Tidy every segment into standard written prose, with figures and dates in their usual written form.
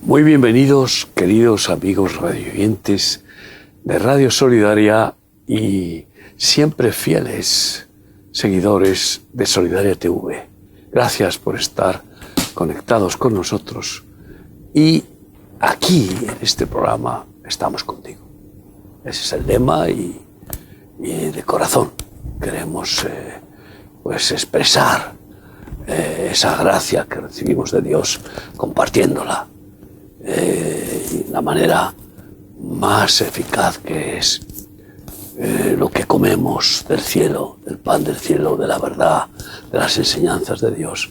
Muy bienvenidos, queridos amigos radioyentes de Radio Solidaria y siempre fieles seguidores de Solidaria TV. Gracias por estar conectados con nosotros y aquí en este programa estamos contigo. Ese es el lema y de corazón queremos expresar esa gracia que recibimos de Dios compartiéndola. La manera más eficaz que es lo que comemos del cielo, del pan del cielo, de la verdad, de las enseñanzas de Dios,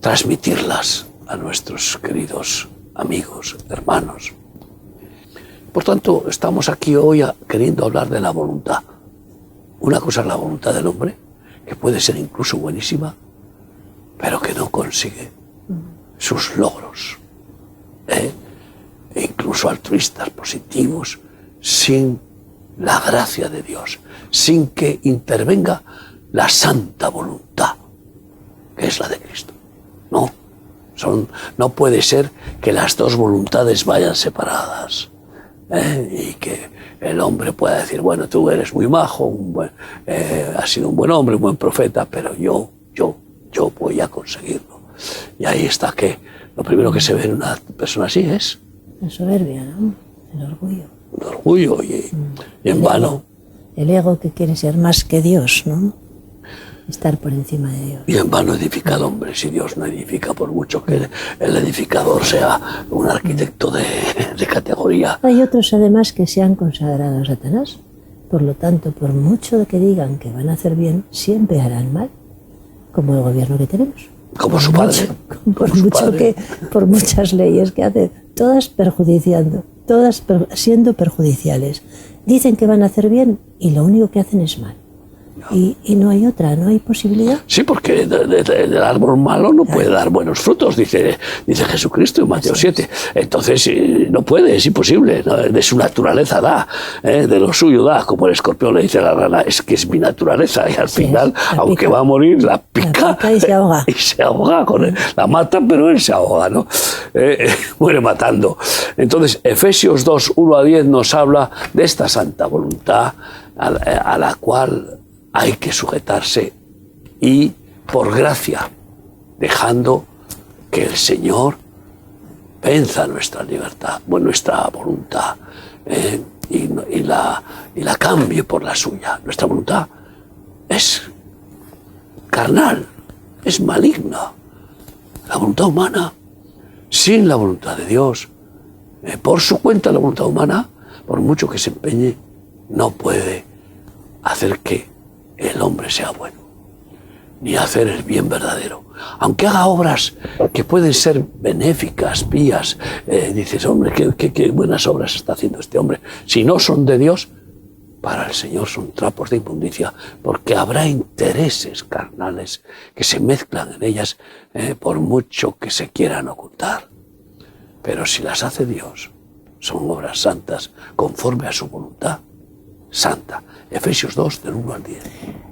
transmitirlas a nuestros queridos amigos, hermanos. Por tanto, estamos aquí hoy queriendo hablar de la voluntad. Una cosa es la voluntad del hombre, que puede ser incluso buenísima, pero que no consigue sus logros. E incluso altruistas, positivos, sin la gracia de Dios, sin que intervenga la santa voluntad, que es la de Cristo. No puede ser que las dos voluntades vayan separadas, y que el hombre pueda decir, bueno, tú eres muy majo, has sido un buen hombre, un buen profeta, pero yo voy a conseguirlo. Y ahí está que lo primero que se ve en una persona así es la soberbia, ¿no? El orgullo. El orgullo y en vano. El ego que quiere ser más que Dios, ¿no? Estar por encima de Dios. Y en vano edifica el hombre, si Dios no edifica, por mucho que el edificador sea un arquitecto de categoría. Hay otros además que se han consagrado a Satanás. Por lo tanto, por mucho que digan que van a hacer bien, siempre harán mal, como el gobierno que tenemos. Como su padre. Por muchas leyes que hacen, todas perjudiciando, todas siendo perjudiciales. Dicen que van a hacer bien y lo único que hacen es mal. Y no hay otra, no hay posibilidad. Sí, porque el árbol malo no puede dar buenos frutos, dice Jesucristo en Mateo 7. Entonces no puede, es imposible. De su naturaleza da, de lo suyo da, como el escorpión le dice a la rana, es que es mi naturaleza. Y al final, aunque va a morir, la pica y se ahoga. Y se ahoga con él. La mata, pero él se ahoga, ¿no? Muere matando. Entonces, Efesios 2, 1 a 10 nos habla de esta santa voluntad a la cual hay que sujetarse y por gracia, dejando que el Señor venza nuestra libertad, nuestra voluntad, y la cambie por la suya. Nuestra voluntad es carnal, es maligna. La voluntad humana, sin la voluntad de Dios, por su cuenta la voluntad humana, por mucho que se empeñe, no puede hacer que el hombre sea bueno, ni hacer el bien verdadero. Aunque haga obras que pueden ser benéficas, pías, dices, hombre, qué buenas obras está haciendo este hombre. Si no son de Dios, para el Señor son trapos de inmundicia, porque habrá intereses carnales que se mezclan en ellas, por mucho que se quieran ocultar. Pero si las hace Dios, son obras santas, conforme a su voluntad santa. Efesios 2, del 1 al 10.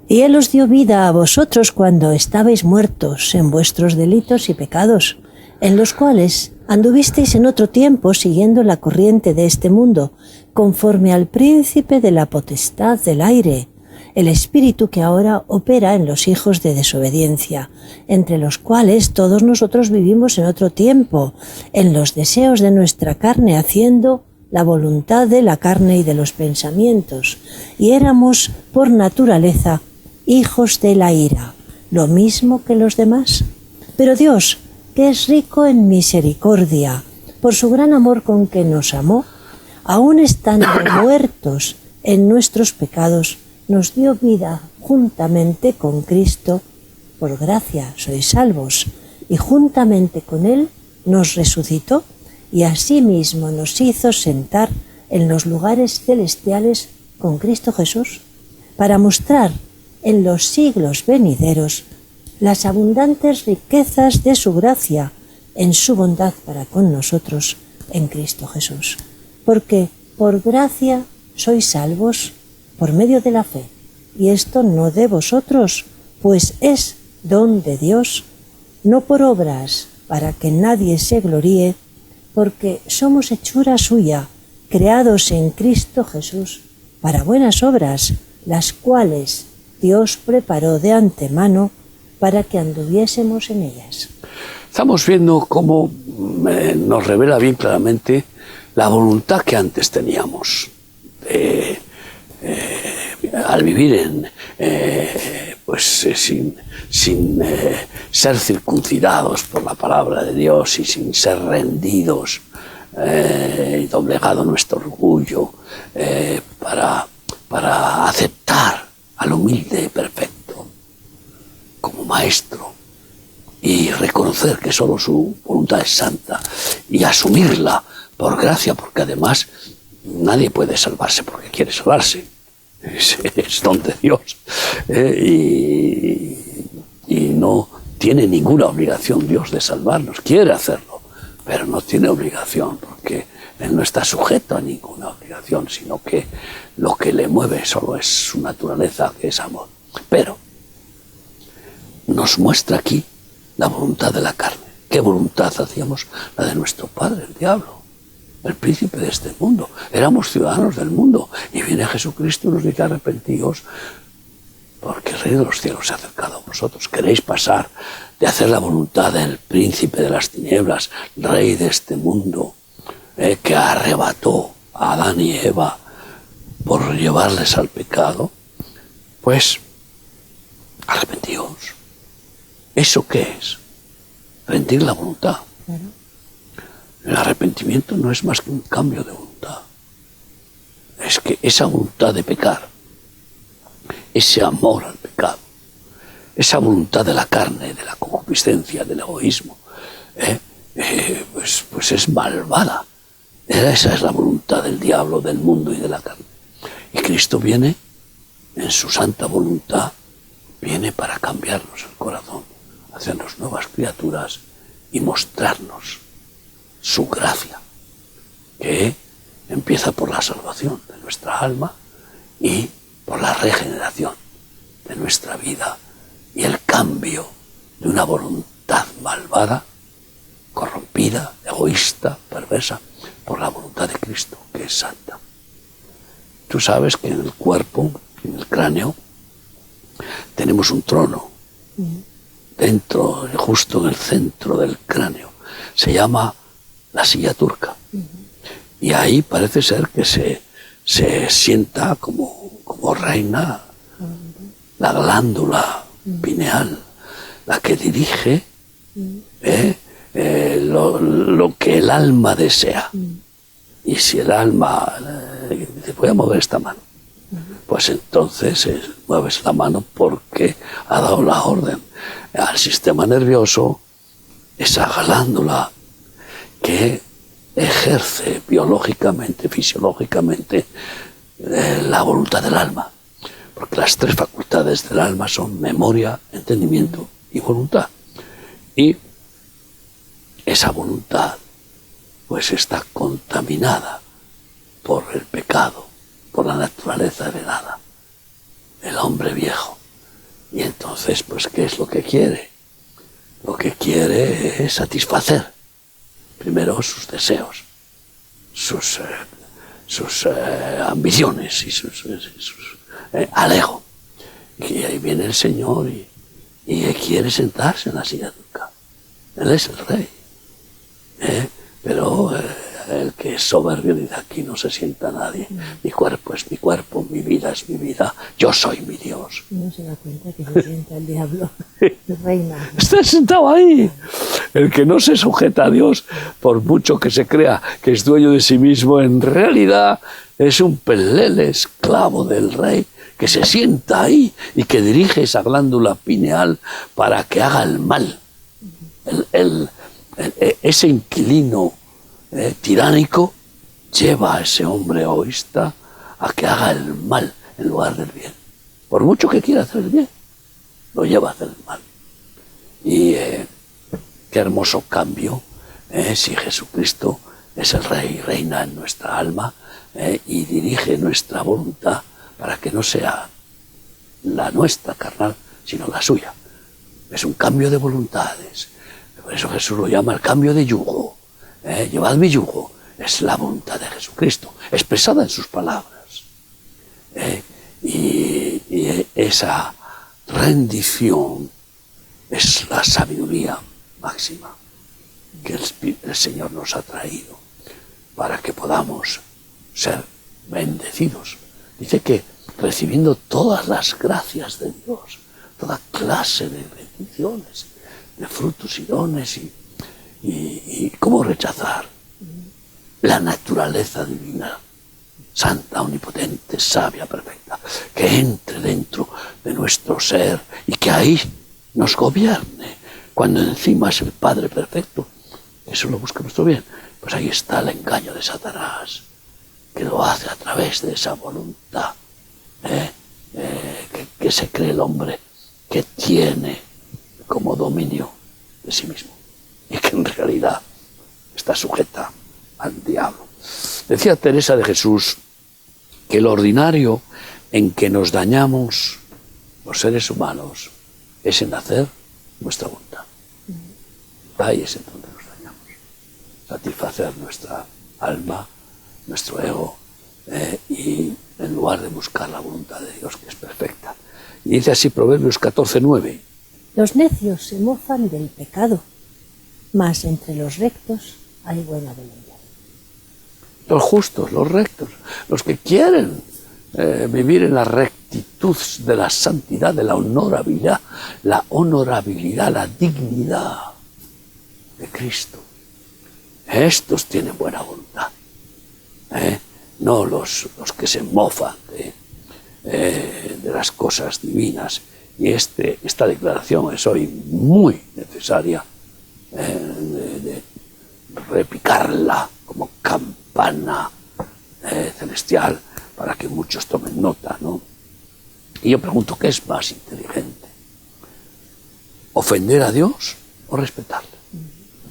Y Él os dio vida a vosotros cuando estabais muertos en vuestros delitos y pecados, en los cuales anduvisteis en otro tiempo siguiendo la corriente de este mundo, conforme al príncipe de la potestad del aire, el espíritu que ahora opera en los hijos de desobediencia, entre los cuales todos nosotros vivimos en otro tiempo, en los deseos de nuestra carne, haciendo la voluntad de la carne y de los pensamientos, y éramos por naturaleza hijos de la ira, lo mismo que los demás. Pero Dios, que es rico en misericordia, por su gran amor con que nos amó, aun estando muertos en nuestros pecados, nos dio vida juntamente con Cristo. Por gracia sois salvos, y juntamente con Él nos resucitó, y asimismo nos hizo sentar en los lugares celestiales con Cristo Jesús, para mostrar en los siglos venideros las abundantes riquezas de su gracia en su bondad para con nosotros en Cristo Jesús. Porque por gracia sois salvos por medio de la fe, y esto no de vosotros, pues es don de Dios, no por obras, para que nadie se gloríe, porque somos hechura suya, creados en Cristo Jesús, para buenas obras, las cuales Dios preparó de antemano para que anduviésemos en ellas. Estamos viendo cómo nos revela bien claramente la voluntad que antes teníamos al vivir sin ser circuncidados por la palabra de Dios y sin ser rendidos y doblegado nuestro orgullo para aceptar al humilde perfecto como maestro y reconocer que solo su voluntad es santa y asumirla por gracia, porque además nadie puede salvarse porque quiere salvarse, es don de Dios, y no tiene ninguna obligación Dios de salvarnos. Quiere hacerlo, pero no tiene obligación, porque Él no está sujeto a ninguna obligación, sino que lo que le mueve solo es su naturaleza, que es amor. Pero nos muestra aquí la voluntad de la carne. ¿Qué voluntad hacíamos? La de nuestro padre, el diablo, el príncipe de este mundo. Éramos ciudadanos del mundo, y viene Jesucristo y nos dice: arrepentíos, porque el reino de los cielos se ha acercado a vosotros. Queréis pasar de hacer la voluntad del príncipe de las tinieblas, rey de este mundo, que arrebató a Adán y Eva por llevarles al pecado. Pues arrepentíos. ¿Eso qué es? Rendir la voluntad. El arrepentimiento no es más que un cambio de voluntad. Es que esa voluntad de pecar, ese amor al pecado, esa voluntad de la carne, de la concupiscencia, del egoísmo, pues es malvada. Esa es la voluntad del diablo, del mundo y de la carne. Y Cristo viene, en su santa voluntad, viene para cambiarnos el corazón, hacernos nuevas criaturas y mostrarnos su gracia, que empieza por la salvación de nuestra alma y por la regeneración de nuestra vida y el cambio de una voluntad malvada, corrompida, egoísta, perversa, por la voluntad de Cristo, que es santa. Tú sabes que en el cuerpo, en el cráneo, tenemos un trono, dentro, justo en el centro del cráneo. Se llama la silla turca. Y ahí parece ser que se sienta como reina la glándula pineal, la que dirige lo que el alma desea. Y si el alma dice: voy a mover esta mano, pues entonces mueves la mano porque ha dado la orden al sistema nervioso, esa glándula que ejerce biológicamente, fisiológicamente, la voluntad del alma. Porque las tres facultades del alma son memoria, entendimiento y voluntad. Y esa voluntad pues está contaminada por el pecado, por la naturaleza heredada, el hombre viejo. Y entonces, pues, ¿qué es lo que quiere? Lo que quiere es satisfacer primero sus deseos, sus ambiciones y sus al ego. Y ahí viene el Señor y quiere sentarse en la silla turca. Él es el rey. Pero el que es soberbio dice: aquí no se sienta nadie. Mi cuerpo es mi cuerpo, mi vida es mi vida, yo soy mi Dios. No se da cuenta que se sienta el diablo, reina. Está sentado ahí. El que no se sujeta a Dios, por mucho que se crea que es dueño de sí mismo, en realidad es un pelele esclavo del rey, que se sienta ahí y que dirige esa glándula pineal para que haga el mal. Ese inquilino tiránico lleva a ese hombre egoísta a que haga el mal en lugar del bien. Por mucho que quiera hacer el bien, lo lleva a hacer el mal. Y qué hermoso cambio si Jesucristo es el rey, reina en nuestra alma y dirige nuestra voluntad para que no sea la nuestra carnal, sino la suya. Es un cambio de voluntades. Por eso Jesús lo llama el cambio de yugo. Llevad mi yugo. Es la voluntad de Jesucristo, expresada en sus palabras. Y esa rendición es la sabiduría máxima que el Señor nos ha traído para que podamos ser bendecidos. Dice que recibiendo todas las gracias de Dios, toda clase de bendiciones, de frutos y dones, y cómo rechazar la naturaleza divina, santa, omnipotente, sabia, perfecta, que entre dentro de nuestro ser y que ahí nos gobierne, cuando encima es el Padre perfecto. Eso lo busca nuestro bien. Pues ahí está el engaño de Satanás, que lo hace a través de esa voluntad que se cree el hombre, que tiene como dominio de sí mismo y que en realidad está sujeta al diablo. Decía Teresa de Jesús que lo ordinario en que nos dañamos los seres humanos es en hacer nuestra voluntad. Ahí es en donde nos dañamos. Satisfacer nuestra alma, nuestro ego, y en lugar de buscar la voluntad de Dios, que es perfecta. Y dice así Proverbios 14:9. Los necios se mofan del pecado, mas entre los rectos hay buena voluntad. Los justos, los rectos, los que quieren vivir en la rectitud de la santidad, de la honorabilidad, la dignidad de Cristo. Estos tienen buena voluntad. No los que se mofan de las cosas divinas. Y esta declaración es hoy muy necesaria, de repicarla como campana celestial para que muchos tomen nota, ¿no? Y yo pregunto, ¿qué es más inteligente? ¿Ofender a Dios o respetarle?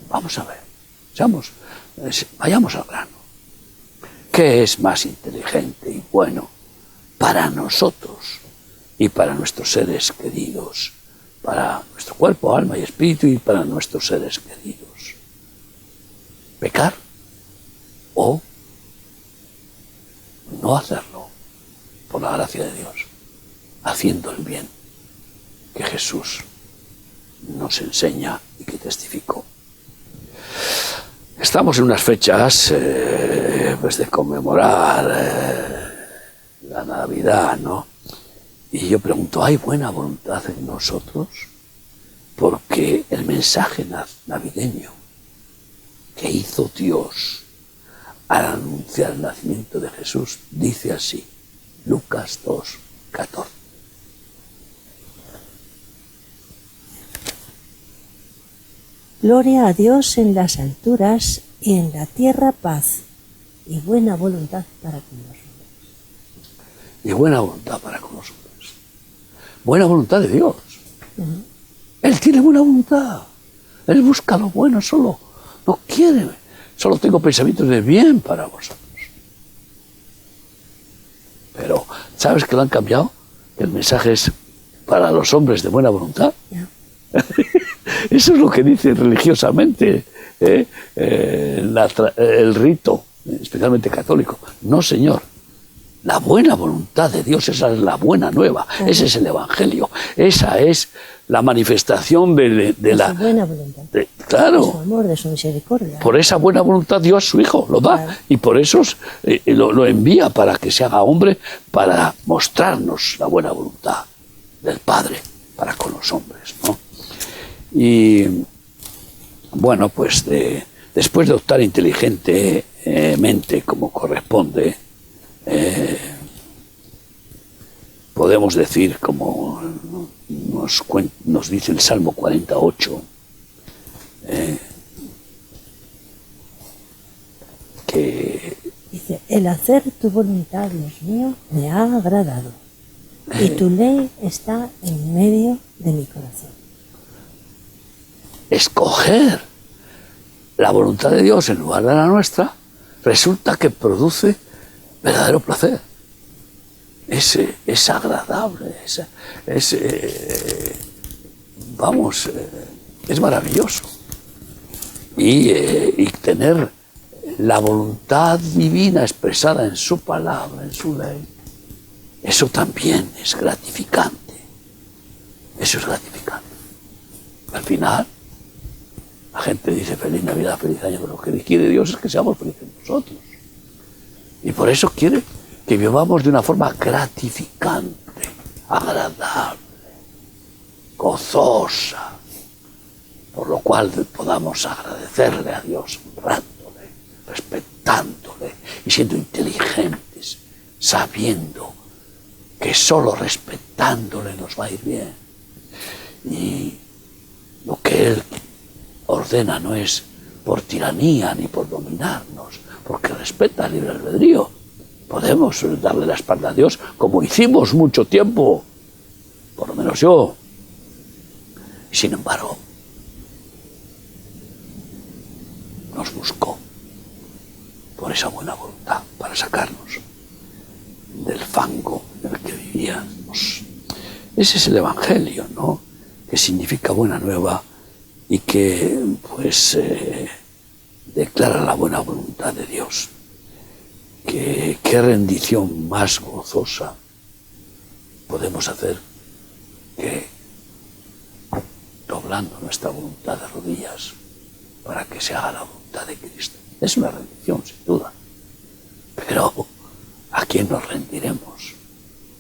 Vamos a ver, vayamos al grano. ¿Qué es más inteligente y bueno para nosotros y para nuestros seres queridos, para nuestro cuerpo, alma y espíritu y para nuestros seres queridos? ¿Pecar o no hacerlo por la gracia de Dios, haciendo el bien que Jesús nos enseña y que testificó? Estamos en unas fechas pues de conmemorar la Navidad, ¿no? Y yo pregunto, ¿hay buena voluntad en nosotros? Porque el mensaje navideño que hizo Dios al anunciar el nacimiento de Jesús dice así, Lucas 2:14. Gloria a Dios en las alturas y en la tierra paz y buena voluntad para con los hombres. Y buena voluntad para con los hombres. Buena voluntad de Dios. Él tiene buena voluntad. Él busca lo bueno solo. No quiere. Solo tengo pensamientos de bien para vosotros. Pero, ¿sabes que lo han cambiado? El mensaje es para los hombres de buena voluntad. Ya. Eso es lo que dice religiosamente el rito, especialmente católico. No, señor. La buena voluntad de Dios, esa es la buena nueva. Ese es el Evangelio. Esa es la manifestación de la... su buena voluntad. Claro. De su amor, de su misericordia. Por esa buena voluntad Dios a su Hijo lo da. Claro. Y por eso lo envía para que se haga hombre, para mostrarnos la buena voluntad del Padre para con los hombres, ¿no? Y bueno, pues después de optar inteligentemente como corresponde, podemos decir, como nos dice el Salmo 48, que dice, el hacer tu voluntad, Dios mío, me ha agradado, y tu ley está en medio de mi corazón. Escoger la voluntad de Dios en lugar de la nuestra resulta que produce verdadero placer. Es agradable, es maravilloso. y tener la voluntad divina expresada en su palabra, en su ley, eso también es gratificante. Eso es gratificante. Al final, la gente dice feliz Navidad, feliz año, pero lo que quiere Dios es que seamos felices nosotros. Y por eso quiere que vivamos de una forma gratificante, agradable, gozosa, por lo cual podamos agradecerle a Dios, honrándole, respetándole y siendo inteligentes, sabiendo que solo respetándole nos va a ir bien. Y lo que Él ordena no es por tiranía ni por dominarnos, porque respeta el libre albedrío. Podemos darle la espalda a Dios como hicimos mucho tiempo, por lo menos yo. Sin embargo, nos buscó por esa buena voluntad para sacarnos del fango en el que vivíamos. Ese es el Evangelio, ¿no? Que significa buena nueva y que pues declara la buena voluntad de Dios. Qué rendición más gozosa podemos hacer que doblando nuestra voluntad de rodillas para que se haga la voluntad de Cristo. Es una rendición, sin duda. Pero ¿a quién nos rendiremos?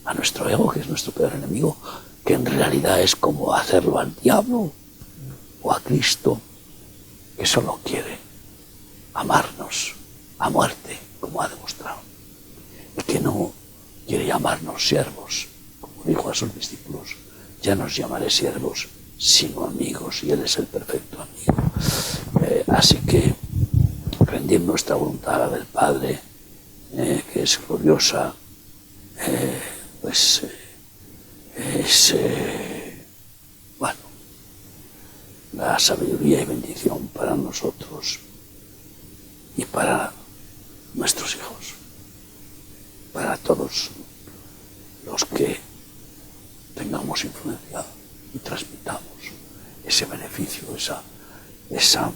¿A nuestro ego, que es nuestro peor enemigo, que en realidad es como hacerlo al diablo? ¿O a Cristo, que solo quiere amarnos a muerte, como ha demostrado? Y que no quiere llamarnos siervos, como dijo a sus discípulos: ya no os llamaré siervos, sino amigos, y Él es el perfecto amigo. Así que rendir nuestra voluntad a la del Padre, que es gloriosa, es bueno, la sabiduría y bendición para nosotros y para nuestros hijos, para todos los que tengamos influencia y transmitamos ese beneficio, esa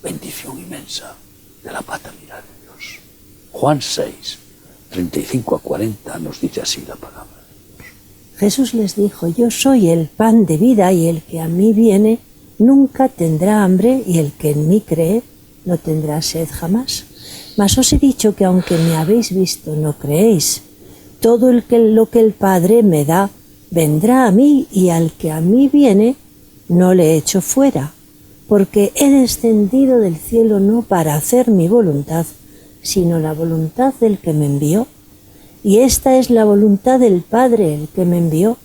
bendición inmensa de la paternidad de Dios. Juan 6, 35 a 40 nos dice así la palabra de Dios. Jesús les dijo: yo soy el pan de vida, y el que a mí viene nunca tendrá hambre, y el que en mí cree no tendrá sed jamás. Mas os he dicho que aunque me habéis visto, no creéis. Todo lo que el Padre me da vendrá a mí, y al que a mí viene no le echo fuera, porque he descendido del cielo no para hacer mi voluntad, sino la voluntad del que me envió. Y esta es la voluntad del Padre, el que me envió,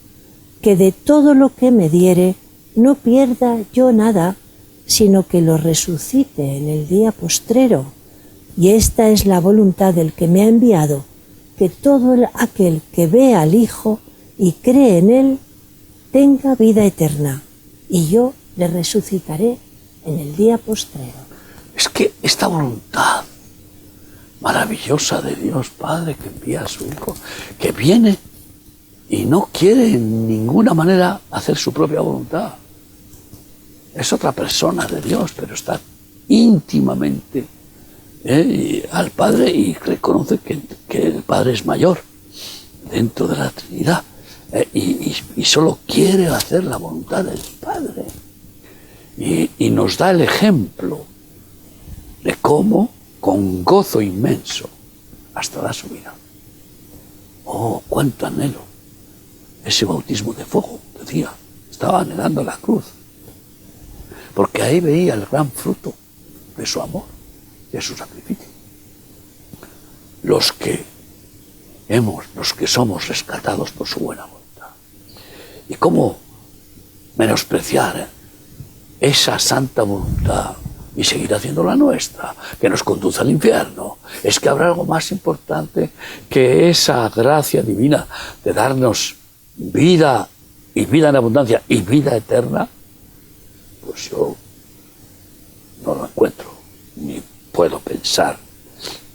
que de todo lo que me diere no pierda yo nada, sino que lo resucite en el día postrero. Y esta es la voluntad del que me ha enviado, que todo aquel que ve al Hijo y cree en Él tenga vida eterna, y yo le resucitaré en el día postrero. Es que esta voluntad maravillosa de Dios Padre, que envía a su Hijo, que viene y no quiere en ninguna manera hacer su propia voluntad. Es otra persona de Dios, pero está íntimamente al Padre, y reconoce que el Padre es mayor dentro de la Trinidad, y solo quiere hacer la voluntad del Padre. Y nos da el ejemplo de cómo, con gozo inmenso, hasta da su vida. Oh, cuánto anhelo ese bautismo de fuego, decía, estaba anhelando la cruz, porque ahí veía el gran fruto de su amor, de su sacrificio. Los que somos rescatados por su buena voluntad. Y cómo menospreciar esa santa voluntad y seguir haciendo la nuestra, que nos conduce al infierno. Es que habrá algo más importante que esa gracia divina de darnos vida, y vida en abundancia, y vida eterna. Pues yo no lo encuentro, ni puedo pensar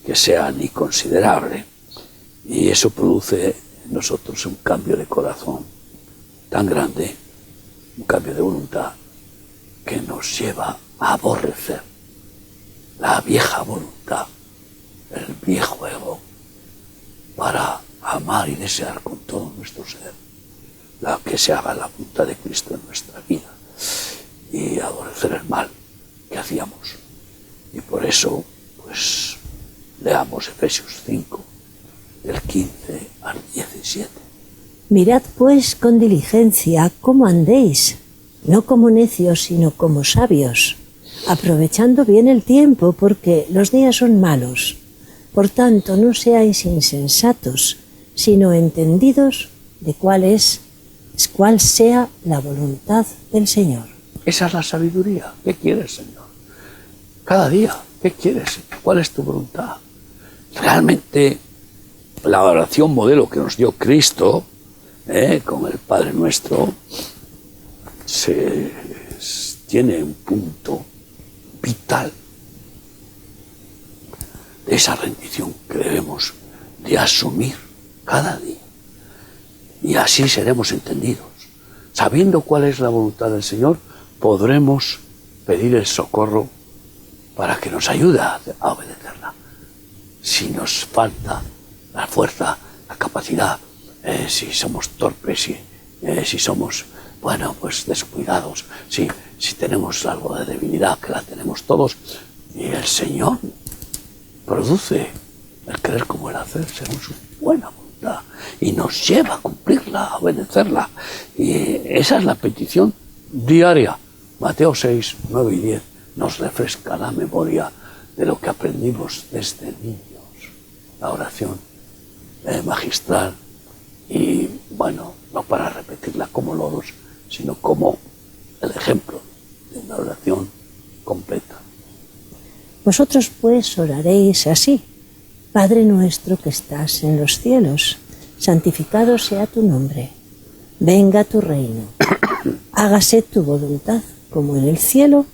que sea ni considerable. Y eso produce en nosotros un cambio de corazón tan grande, un cambio de voluntad, que nos lleva aborrecer la vieja voluntad, el viejo ego, para amar y desear con todo nuestro ser que se haga la voluntad de Cristo en nuestra vida y aborrecer el mal que hacíamos. Y por eso, pues, leamos Efesios 5, del 15 al 17. Mirad pues con diligencia cómo andéis, no como necios, sino como sabios, aprovechando bien el tiempo, porque los días son malos. Por tanto, no seáis insensatos, sino entendidos de cuál sea la voluntad del Señor. Esa es la sabiduría. ¿Qué quieres, Señor? Cada día, ¿qué quieres, Señor? ¿Cuál es tu voluntad? Realmente, la oración modelo que nos dio Cristo, con el Padre Nuestro, tiene un punto vital de esa rendición que debemos de asumir cada día. Y así seremos entendidos. Sabiendo cuál es la voluntad del Señor, podremos pedir el socorro para que nos ayude a obedecerla. Si nos falta la fuerza, la capacidad, si somos torpes, si somos, pues descuidados, si tenemos algo de debilidad, que la tenemos todos, y el Señor produce el querer como el hacer según su buena voluntad y nos lleva a cumplirla, a obedecerla. Y esa es la petición diaria. Mateo 6, 9 y 10 nos refresca la memoria de lo que aprendimos desde niños. La oración magistral y, no para repetirla como loros, sino como el ejemplo de una oración completa. Vosotros pues oraréis así: Padre nuestro que estás en los cielos, santificado sea tu nombre. Venga tu reino. Hágase tu voluntad, como en el cielo,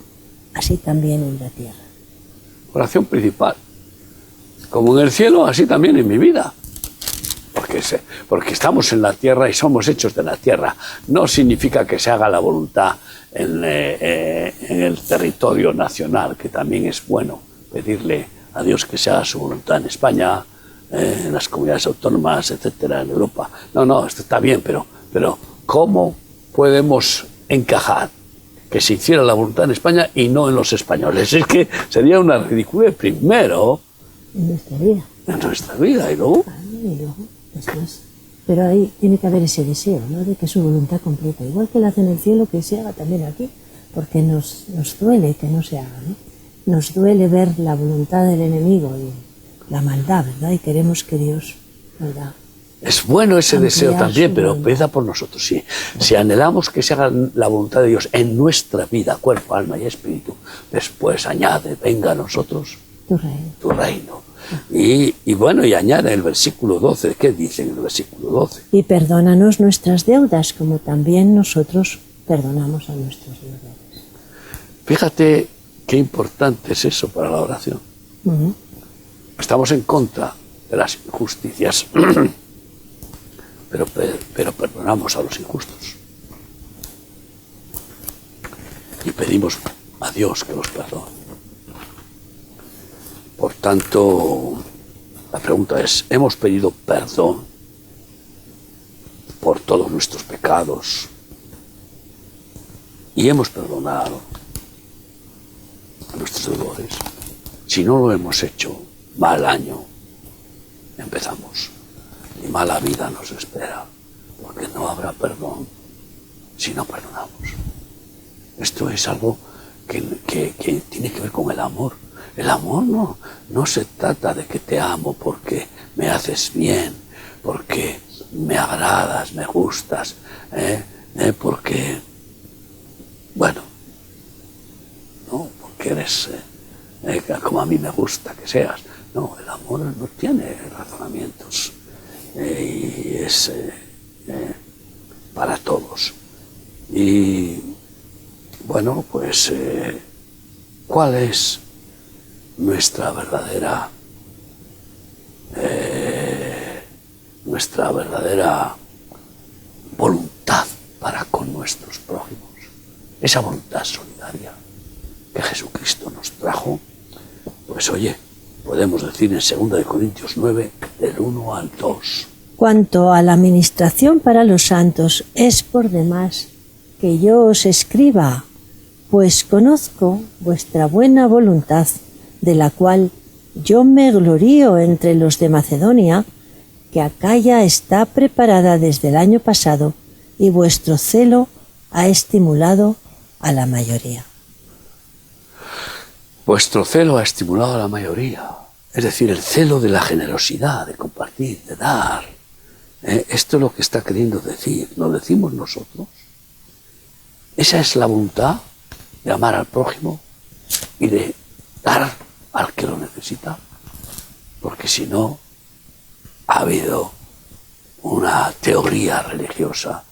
así también en la tierra. Oración principal. Como en el cielo, así también en mi vida. Porque estamos en la tierra y somos hechos de la tierra. No significa que se haga la voluntad en el territorio nacional, que también es bueno pedirle a Dios que se haga su voluntad en España, en las comunidades autónomas, etcétera, en Europa. No, esto está bien, pero ¿cómo podemos encajar que se hiciera la voluntad en España y no en los españoles? Es que sería una ridiculez primero en nuestra vida. En nuestra vida y luego. Después. Pero ahí tiene que haber ese deseo, ¿no? De que su voluntad completa, igual que la hace en el cielo, que se haga también aquí, porque nos duele que no se haga, ¿no? Nos duele ver la voluntad del enemigo y la maldad, ¿verdad? Y queremos que Dios, ¿verdad? Es bueno ese deseo también, pero empieza por nosotros. Sí. Si anhelamos que se haga la voluntad de Dios en nuestra vida, cuerpo, alma y espíritu, después añade, venga a nosotros tu reino. Y añade el versículo 12. ¿Qué dice en el versículo 12? Y perdónanos nuestras deudas, como también nosotros perdonamos a nuestros deudores. Fíjate qué importante es eso para la oración. Estamos en contra de las injusticias, pero perdonamos a los injustos. Y pedimos a Dios que los perdone. Por tanto, la pregunta es, ¿hemos pedido perdón por todos nuestros pecados? Y hemos perdonado a nuestros deudores. Si no lo hemos hecho, mal año empezamos. Y mala vida nos espera, porque no habrá perdón si no perdonamos. Esto es algo que tiene que ver con el amor. El amor no se trata de que te amo porque me haces bien, porque me agradas, me gustas, porque, porque eres como a mí me gusta que seas. No, el amor no tiene razonamientos y es para todos. Y ¿cuál es nuestra verdadera voluntad para con nuestros prójimos? Esa voluntad solidaria que Jesucristo nos trajo, pues oye, podemos decir en 2 Corintios 9, del 1 al 2. Cuanto a la ministración para los santos, es por demás que yo os escriba, pues conozco vuestra buena voluntad, de la cual yo me glorío entre los de Macedonia, que Acaya está preparada desde el año pasado, y vuestro celo ha estimulado a la mayoría. Vuestro celo ha estimulado a la mayoría, es decir, el celo de la generosidad, de compartir, de dar. Esto es lo que está queriendo decir, lo decimos nosotros. Esa es la voluntad de amar al prójimo y de dar al que lo necesita, porque si no, ha habido una teoría religiosa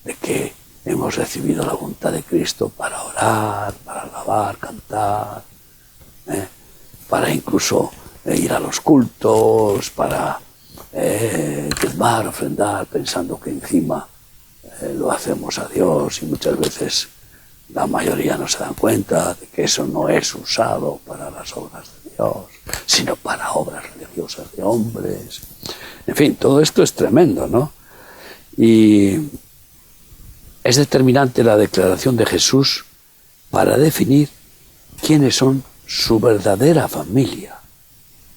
de que hemos recibido la voluntad de Cristo para orar, para alabar, cantar, para incluso ir a los cultos, para diezmar, ofrendar, pensando que encima lo hacemos a Dios, y muchas veces la mayoría no se dan cuenta de que eso no es usado para las obras de Dios, sino para obras religiosas de hombres. En fin, todo esto es tremendo, ¿no? Y es determinante la declaración de Jesús para definir quiénes son su verdadera familia,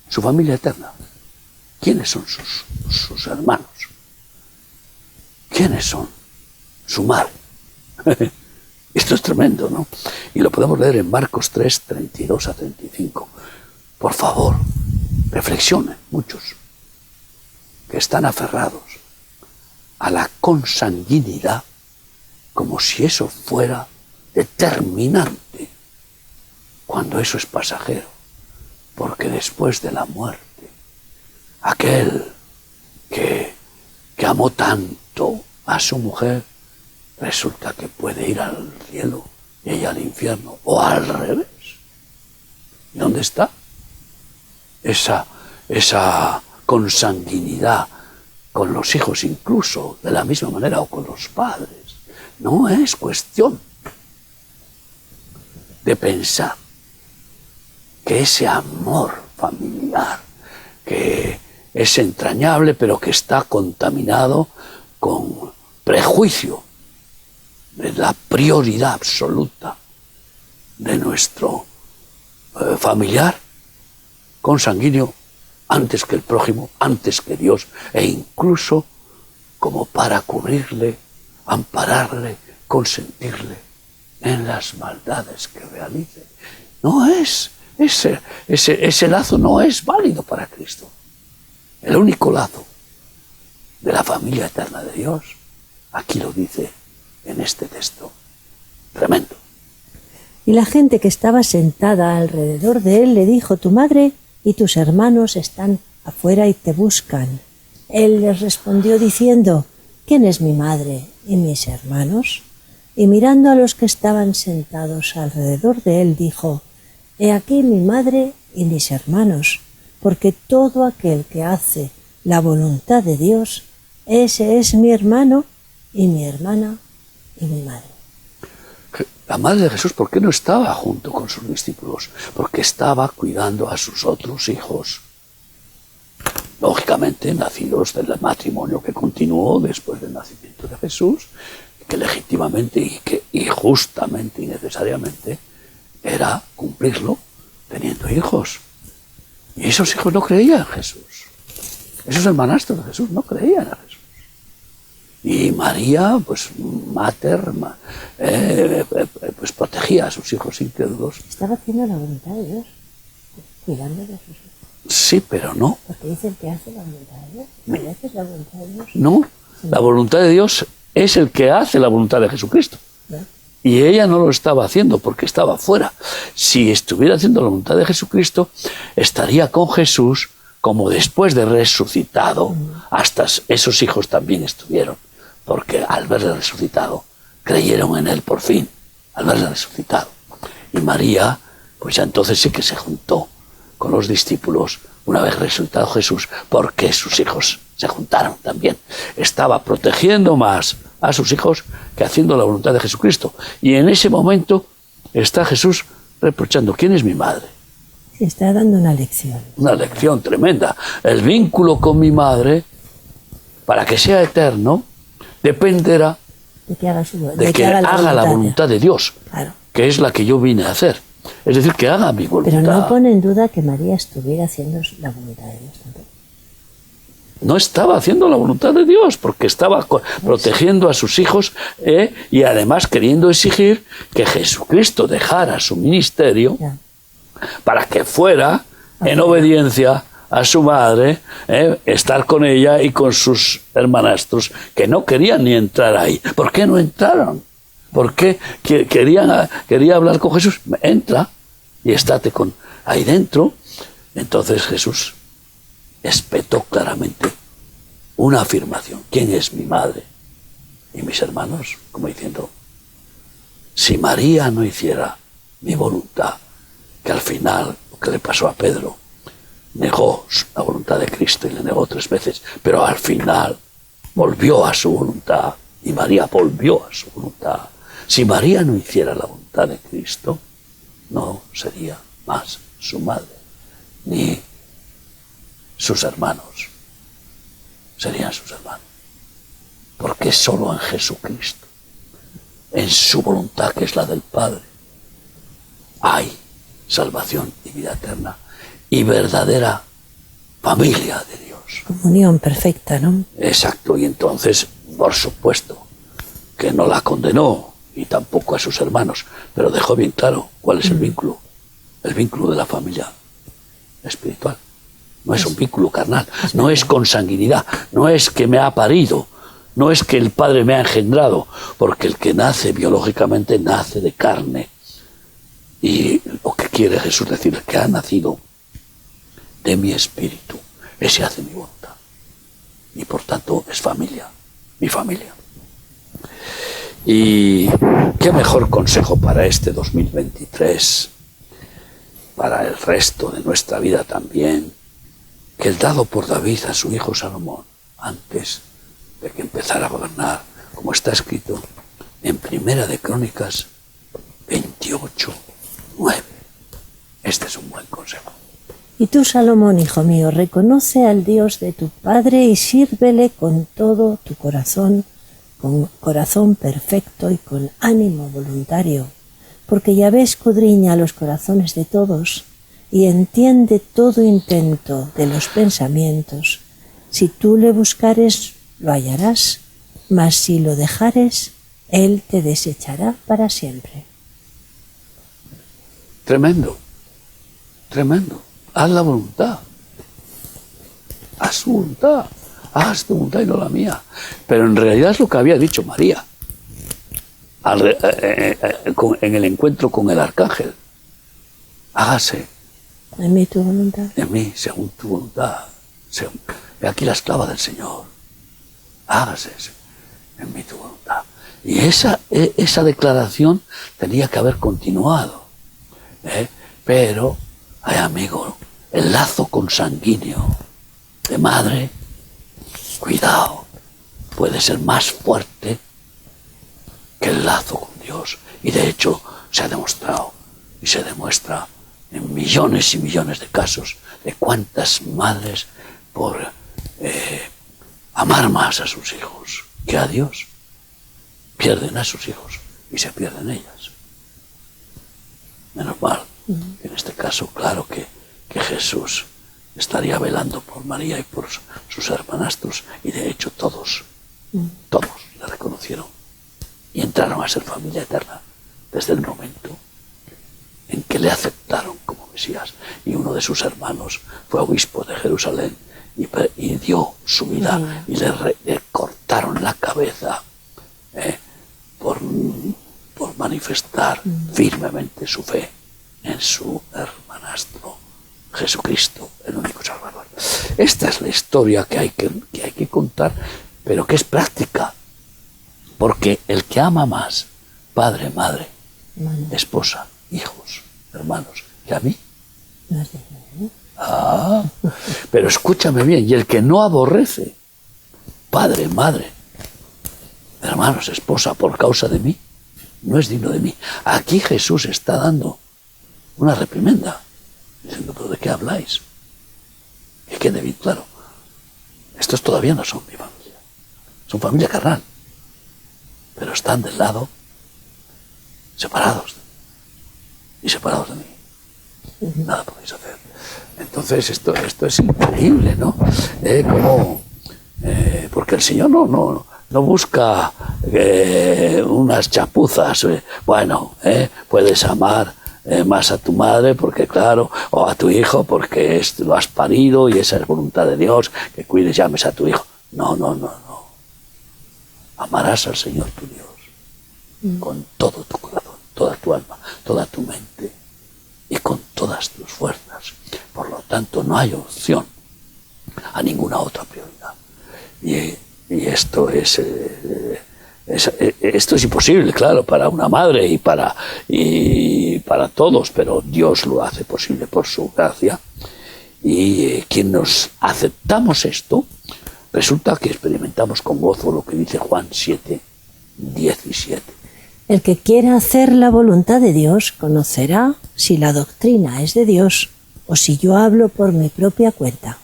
su familia eterna. ¿Quiénes son sus hermanos? ¿Quiénes son su madre? Esto es tremendo, ¿no? Y lo podemos leer en Marcos 3, 32 a 35. Por favor, reflexionen muchos que están aferrados a la consanguinidad como si eso fuera determinante, cuando eso es pasajero, porque después de la muerte, aquel que amó tanto a su mujer, resulta que puede ir al cielo y ella al infierno, o al revés. ¿Y dónde está esa consanguinidad con los hijos, incluso de la misma manera, o con los padres? No es cuestión de pensar que ese amor familiar, que es entrañable, pero que está contaminado con prejuicio de la prioridad absoluta de nuestro familiar consanguíneo antes que el prójimo, antes que Dios, e incluso como para cubrirle, ampararle, consentirle en las maldades que realice. No es, ese lazo no es válido para Cristo. El único lazo de la familia eterna de Dios, aquí lo dice en este texto. Tremendo. Y la gente que estaba sentada alrededor de él le dijo: tu madre y tus hermanos están afuera y te buscan. Él les respondió diciendo: ¿quién es mi madre y mis hermanos? Y mirando a los que estaban sentados alrededor de él, dijo: he aquí mi madre y mis hermanos, porque todo aquel que hace la voluntad de Dios, ese es mi hermano y mi hermana y mi madre. La madre de Jesús, ¿por qué no estaba junto con sus discípulos? Porque estaba cuidando a sus otros hijos, lógicamente nacidos del matrimonio que continuó después del nacimiento de Jesús, que legítimamente y justamente y necesariamente era cumplirlo teniendo hijos. Y esos hijos no creían en Jesús. Esos hermanastros de Jesús no creían en Jesús. Y María, pues pues protegía a sus hijos incrédulos. Estaba haciendo la voluntad de Dios, cuidando de sus hijos. Sí, pero no. Porque dice el que hace la voluntad de Dios. ¿No haces la voluntad de Dios? No, la voluntad de Dios es el que hace la voluntad de Jesucristo. ¿No? Y ella no lo estaba haciendo porque estaba fuera. Si estuviera haciendo la voluntad de Jesucristo, estaría con Jesús, como después de resucitado, hasta esos hijos también estuvieron, porque al verle resucitado, creyeron en él por fin, al verle resucitado. Y María, pues ya entonces sí que se juntó con los discípulos una vez resucitado Jesús, porque sus hijos se juntaron también. Estaba protegiendo más a sus hijos que haciendo la voluntad de Jesucristo. Y en ese momento está Jesús reprochando. ¿Quién es mi madre? Sí, está dando una lección. Una lección tremenda. El vínculo con mi madre, para que sea eterno, dependerá De que haga, de que haga la voluntad de Dios, claro. que es la que yo vine a hacer. Es decir, que haga mi voluntad. Pero no pone en duda que María estuviera haciendo la voluntad de Dios tampoco. No estaba haciendo la voluntad de Dios, porque estaba protegiendo a sus hijos y además queriendo exigir que Jesucristo dejara su ministerio Ya. para que fuera en obediencia a su madre, estar con ella y con sus hermanastros, que no querían ni entrar ahí. ¿Por qué no entraron? ¿Por qué quería hablar con Jesús? Entra y estate ahí dentro. Entonces Jesús espetó claramente una afirmación. ¿Quién es mi madre y mis hermanos? Como diciendo, si María no hiciera mi voluntad, que al final, lo que le pasó a Pedro, negó la voluntad de Cristo y le negó 3 veces, pero al final volvió a su voluntad y María volvió a su voluntad. Si María no hiciera la voluntad de Cristo, no sería más su madre, ni sus hermanos serían sus hermanos, porque solo en Jesucristo, en su voluntad que es la del Padre, hay salvación y vida eterna y verdadera familia de Dios. Comunión perfecta, ¿no? Exacto, y entonces, por supuesto, que no la condenó y tampoco a sus hermanos, pero dejó bien claro cuál es el vínculo de la familia espiritual. No es un vínculo carnal, no es consanguinidad, no es que me ha parido, no es que el Padre me ha engendrado, porque el que nace biológicamente nace de carne. Y lo que quiere Jesús decir es que ha nacido de mi espíritu, ese hace mi voluntad. Y por tanto es familia, mi familia. Y qué mejor consejo para este 2023, para el resto de nuestra vida también, que el dado por David a su hijo Salomón, antes de que empezara a gobernar, como está escrito en Primera de Crónicas 28:9. Este es un buen consejo. Y tú, Salomón, hijo mío, reconoce al Dios de tu Padre y sírvele con todo tu corazón, con corazón perfecto y con ánimo voluntario, porque Yahvé escudriña los corazones de todos y entiende todo intento de los pensamientos. Si tú le buscares, lo hallarás, mas si lo dejares, él te desechará para siempre. Tremendo, tremendo. Haz la voluntad. Haz su voluntad. Haz tu voluntad y no la mía. Pero en realidad es lo que había dicho María en el encuentro con el arcángel. Hágase En mí tu voluntad. en mí según tu voluntad. He aquí la esclava del Señor. Hágase en mí tu voluntad. Y esa declaración tenía que haber continuado. Pero, ay amigo, el lazo consanguíneo de madre, cuidado, puede ser más fuerte que el lazo con Dios. Y de hecho se ha demostrado y se demuestra en millones y millones de casos de cuántas madres por amar más a sus hijos que a Dios pierden a sus hijos y se pierden ellas. Menos mal, en este caso, claro que Jesús estaría velando por María y por sus hermanastros, y de hecho todos le reconocieron y entraron a ser familia eterna desde el momento en que le aceptaron como Mesías. Y uno de sus hermanos fue obispo de Jerusalén y dio su vida y le cortaron la cabeza por manifestar firmemente su fe en su hermanastro Jesucristo, el único Salvador. Esta es la historia que hay que contar, pero que es práctica, porque el que ama más, padre, madre, esposa, hijos, hermanos, que a mí. Pero escúchame bien, y el que no aborrece, padre, madre, hermanos, esposa, por causa de mí, no es digno de mí. Aquí Jesús está dando una reprimenda, diciendo, ¿pero de qué habláis? Que quede bien claro. Estos todavía no son mi familia. Son familia carnal. Pero están del lado separados. Y separados de mí. Nada podéis hacer. Entonces esto es increíble, ¿no? Porque el Señor no busca unas chapuzas. Puedes amar más a tu madre porque claro, o a tu hijo porque lo has parido y esa es voluntad de Dios, que cuides y ames a tu hijo. No. Amarás al Señor tu Dios con todo tu corazón, toda tu alma, toda tu mente y con todas tus fuerzas. Por lo tanto, no hay opción a ninguna otra prioridad. Y esto esto es imposible, claro, para una madre y para todos, pero Dios lo hace posible por su gracia. Y quien nos aceptamos esto, resulta que experimentamos con gozo lo que dice Juan 7:17. El que quiera hacer la voluntad de Dios conocerá si la doctrina es de Dios o si yo hablo por mi propia cuenta.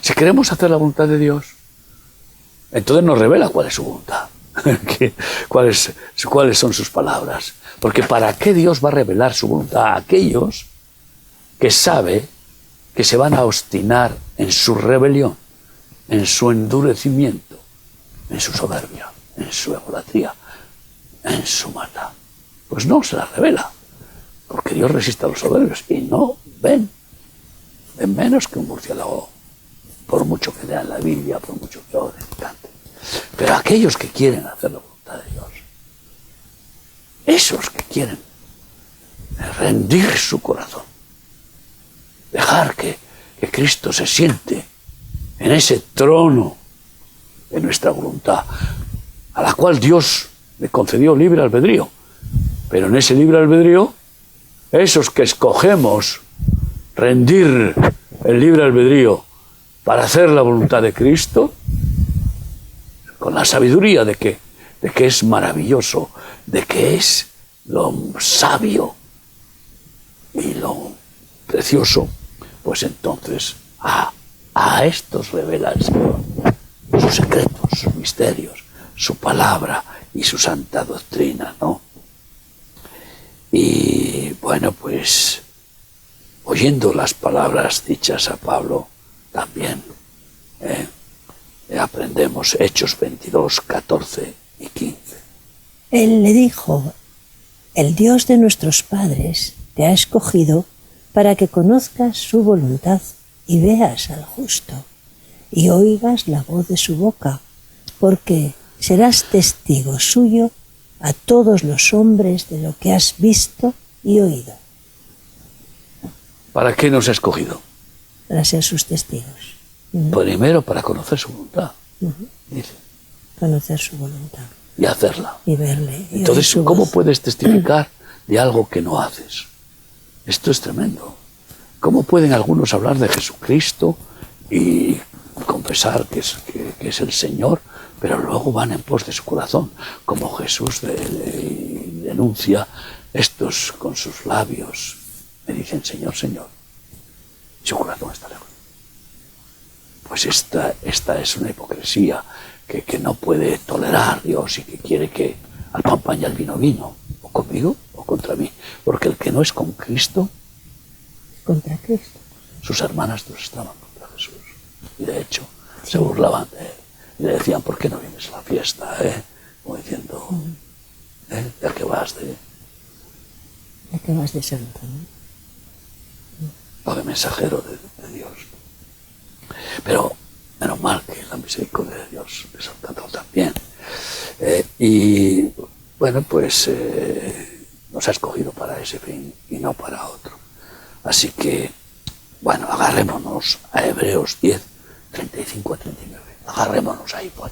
Si queremos hacer la voluntad de Dios, entonces nos revela cuál es su voluntad, cuáles son sus palabras. Porque ¿para qué Dios va a revelar su voluntad a aquellos que sabe que se van a obstinar en su rebelión, en su endurecimiento, en su soberbia, en su egolatría, en su maldad? Pues no se la revela, porque Dios resiste a los soberbios y no ven menos que un murciélago, por mucho que lean la Biblia, por mucho que oren y canten. Pero aquellos que quieren hacer la voluntad de Dios, esos que quieren rendir su corazón, dejar que Cristo se siente en ese trono de nuestra voluntad, a la cual Dios le concedió libre albedrío. Pero en ese libre albedrío, esos que escogemos rendir el libre albedrío para hacer la voluntad de Cristo, con la sabiduría de que es maravilloso, de que es lo sabio y lo precioso, pues entonces a estos revela el Señor sus secretos, sus misterios, su palabra y su santa doctrina, ¿no? Y bueno, pues oyendo las palabras dichas a Pablo, también aprendemos Hechos 22, 14 y 15. Él le dijo: el Dios de nuestros padres te ha escogido para que conozcas su voluntad y veas al justo y oigas la voz de su boca, porque serás testigo suyo a todos los hombres de lo que has visto y oído. ¿Para qué nos ha escogido? Para ser sus testigos. Primero para conocer su voluntad, dice. Conocer su voluntad. Y hacerla. Y verle. Y entonces, ¿cómo puedes testificar de algo que no haces? Esto es tremendo. ¿Cómo pueden algunos hablar de Jesucristo y confesar que es el Señor, pero luego van en pos de su corazón? Como Jesús denuncia, estos con sus labios me dicen Señor, Señor, y su corazón está lejos. Pues esta es una hipocresía que no puede tolerar Dios y que quiere que acompañe al vino, o conmigo o contra mí. Porque el que no es con Cristo, contra Cristo. Sus hermanas todos estaban contra Jesús. Y de hecho, se burlaban de él. Y le decían, ¿por qué no vienes a la fiesta? Como diciendo, ya que vas de... Ya que vas de santo, ¿no? O de mensajero de Dios. Pero menos mal que la misericordia de Dios les alcanzó también. Y bueno, pues nos ha escogido para ese fin y no para otro. Así que, bueno, agarrémonos a Hebreos 10, 35 a 39. Agarrémonos ahí, pues.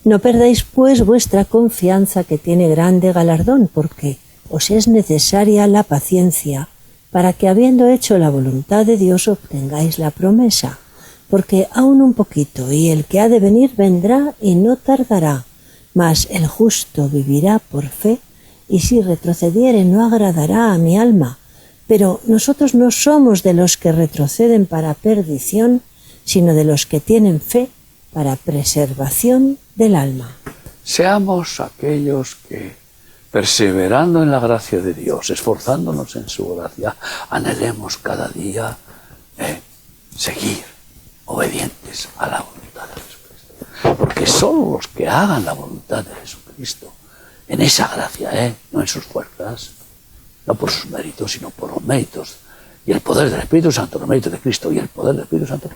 No perdáis pues vuestra confianza, que tiene grande galardón, porque os es necesaria la paciencia, para que habiendo hecho la voluntad de Dios obtengáis la promesa. Porque aún un poquito, y el que ha de venir vendrá y no tardará, mas el justo vivirá por fe, y si retrocediere no agradará a mi alma. Pero nosotros no somos de los que retroceden para perdición, sino de los que tienen fe para preservación del alma. Seamos aquellos que, perseverando en la gracia de Dios, esforzándonos en su gracia, anhelemos cada día seguir obedientes a la voluntad de Jesucristo. Porque solo los que hagan la voluntad de Jesucristo, en esa gracia, no en sus fuerzas, no por sus méritos, sino por los méritos y el poder del Espíritu Santo, los méritos de Cristo y el poder del Espíritu Santo,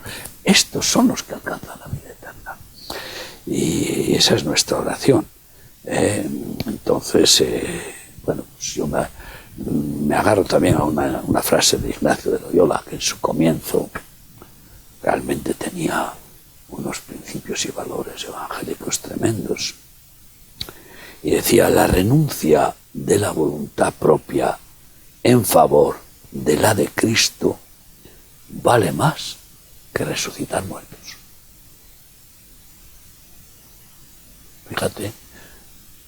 estos son los que alcanzan la vida eterna. Y esa es nuestra oración. Entonces, bueno, pues yo me agarro también a una frase de Ignacio de Loyola, que en su comienzo realmente tenía unos principios y valores evangélicos tremendos. Y decía: la renuncia de la voluntad propia en favor de la de Cristo vale más que resucitar muertos. Fíjate,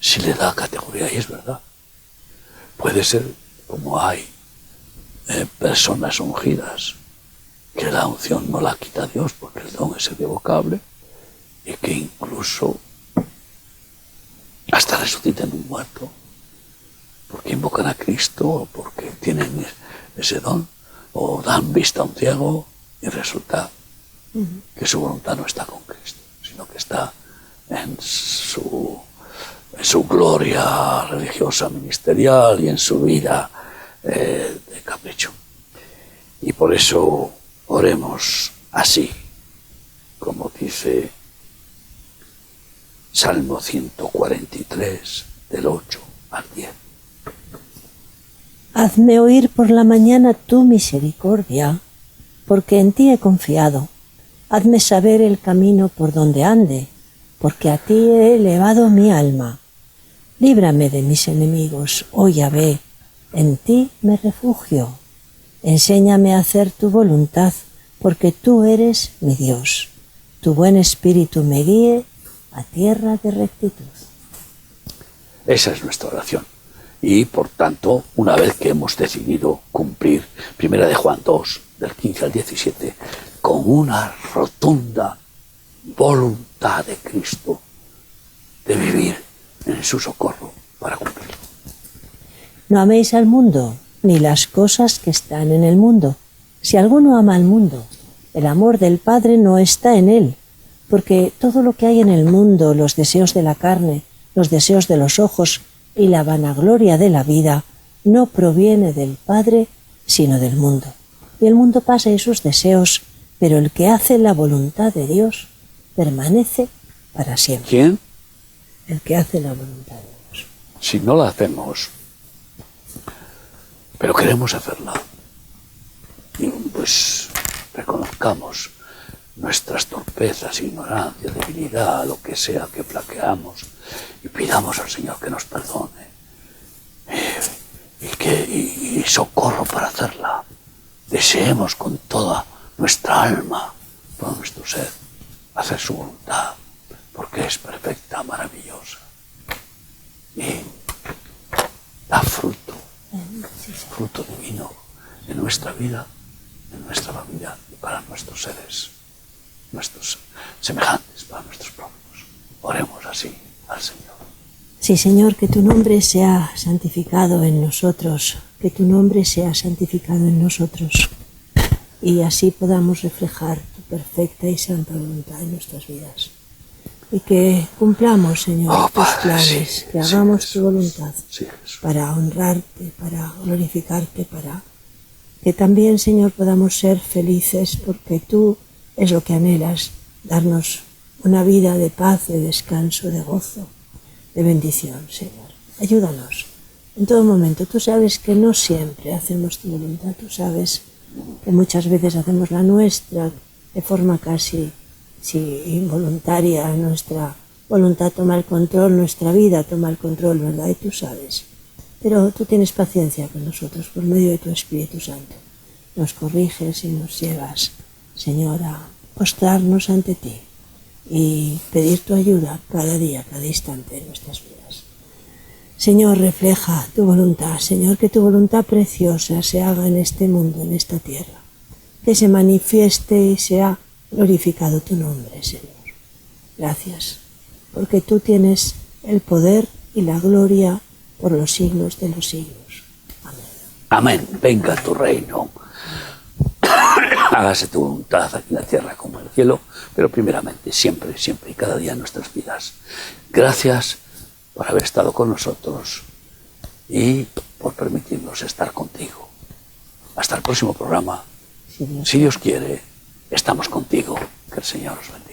si le da categoría, y es verdad. Puede ser como hay personas ungidas que la unción no la quita Dios porque el don es irrevocable, y que incluso hasta resuciten un muerto porque invocan a Cristo o porque tienen ese don, o dan vista a un ciego y resulta que su voluntad no está con Cristo, sino que está en su gloria religiosa, ministerial, y en su vida de capricho. Y por eso oremos así, como dice Salmo 143, del 8 al 10. Hazme oír por la mañana tu misericordia, porque en ti he confiado. Hazme saber el camino por donde ande, porque a ti he elevado mi alma. Líbrame de mis enemigos, oh Yahvé, en ti me refugio. Enséñame a hacer tu voluntad, porque tú eres mi Dios. Tu buen espíritu me guíe a tierra de rectitud. Esa es nuestra oración. Y por tanto, una vez que hemos decidido cumplir 1 de Juan 2, del 15 al 17, con una rotunda voluntad de Cristo de vivir en su socorro para cumplirlo. No améis al mundo, ni las cosas que están en el mundo. Si alguno ama al mundo, el amor del Padre no está en él, porque todo lo que hay en el mundo, los deseos de la carne, los deseos de los ojos y la vanagloria de la vida, no proviene del Padre, sino del mundo. Y el mundo pasa y sus deseos, pero el que hace la voluntad de Dios permanece para siempre. ¿Quién? El que hace la voluntad de Dios. Si no la hacemos, pero queremos hacerla, pues reconozcamos nuestras torpezas, ignorancia, debilidad, lo que sea que flaqueamos, y pidamos al Señor que nos perdone y socorro para hacerla. Deseemos con toda nuestra alma, todo nuestro ser, hacer su voluntad, porque es perfecta, maravillosa, y da fruto divino en nuestra vida, en nuestra familia y para nuestros seres, nuestros semejantes, para nuestros prójimos. Oremos así al Señor. Sí, Señor, que tu nombre sea santificado en nosotros, que tu nombre sea santificado en nosotros, y así podamos reflejar tu perfecta y santa voluntad en nuestras vidas. Y que cumplamos, Señor, tus planes, que hagamos tu voluntad para honrarte, para glorificarte, para que también, Señor, podamos ser felices, porque tú es lo que anhelas, darnos una vida de paz, de descanso, de gozo, de bendición, Señor. Ayúdanos en todo momento. Tú sabes que no siempre hacemos tu voluntad, tú sabes que muchas veces hacemos la nuestra de forma casi involuntaria. Nuestra voluntad toma el control, nuestra vida toma el control, ¿verdad? Y tú sabes. Pero tú tienes paciencia con nosotros por medio de tu Espíritu Santo. Nos corriges y nos llevas, Señor, a postrarnos ante ti y pedir tu ayuda cada día, cada instante en nuestras vidas. Señor, refleja tu voluntad. Señor, que tu voluntad preciosa se haga en este mundo, en esta tierra. Que se manifieste y sea glorificado tu nombre, Señor. Gracias, porque tú tienes el poder y la gloria por los siglos de los siglos. Amén. Amén. Venga tu reino. Hágase tu voluntad aquí en la tierra como en el cielo, pero primeramente, siempre, siempre y cada día en nuestras vidas. Gracias por haber estado con nosotros y por permitirnos estar contigo. Hasta el próximo programa. Si Dios quiere, estamos contigo. Que el Señor os bendiga.